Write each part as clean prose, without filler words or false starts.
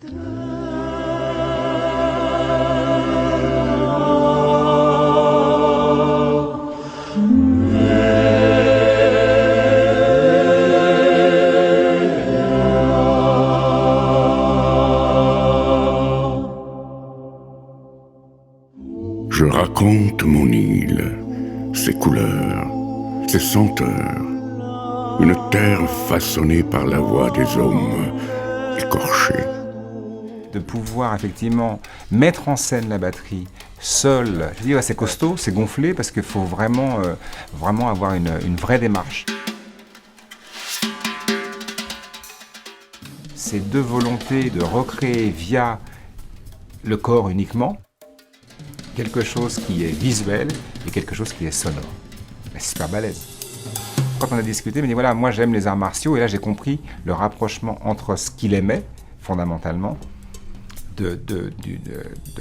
Je raconte mon île, ses couleurs, ses senteurs, une terre façonnée par la voix des hommes écorchés. De pouvoir effectivement mettre en scène la batterie seul, je dis c'est costaud, c'est gonflé parce qu'il faut vraiment avoir une vraie démarche. Ces deux volontés de recréer via le corps uniquement quelque chose qui est visuel et quelque chose qui est sonore. C'est super balèze. Quand on a discuté, il m'a dit voilà, moi j'aime les arts martiaux et là j'ai compris le rapprochement entre ce qu'il aimait fondamentalement de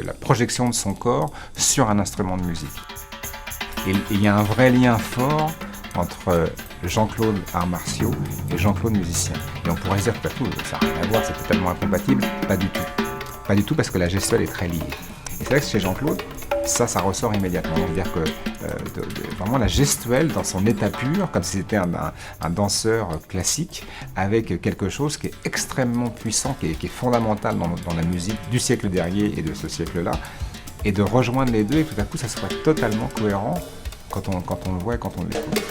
la projection de son corps sur un instrument de musique. Et il y a un vrai lien fort entre Jean-Claude arts martiaux et Jean-Claude musicien. Et on pourrait se dire que ça n'a rien à voir, c'est totalement incompatible. Pas du tout. Pas du tout parce que la gestuelle est très liée. Et c'est vrai que chez Jean-Claude, ça ressort immédiatement. C'est-à-dire que vraiment la gestuelle dans son état pur, comme si c'était un danseur classique, avec quelque chose qui est extrêmement puissant, qui est fondamental dans la musique du siècle dernier et de ce siècle-là, et de rejoindre les deux et que tout à coup ça soit totalement cohérent quand on le voit et quand on l'écoute.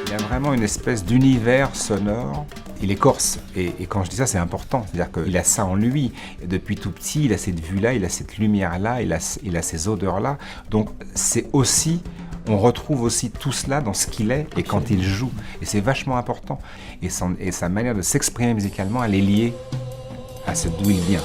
Il y a vraiment une espèce d'univers sonore. Il est corse, et quand je dis ça, c'est important. C'est-à-dire qu'il a ça en lui. Et depuis tout petit, il a cette vue-là, il a cette lumière-là, il a ces odeurs-là. Donc, c'est aussi, on retrouve aussi tout cela dans ce qu'il est et quand il joue. Et c'est vachement important. Et sa manière de s'exprimer musicalement, elle est liée à ce d'où il vient.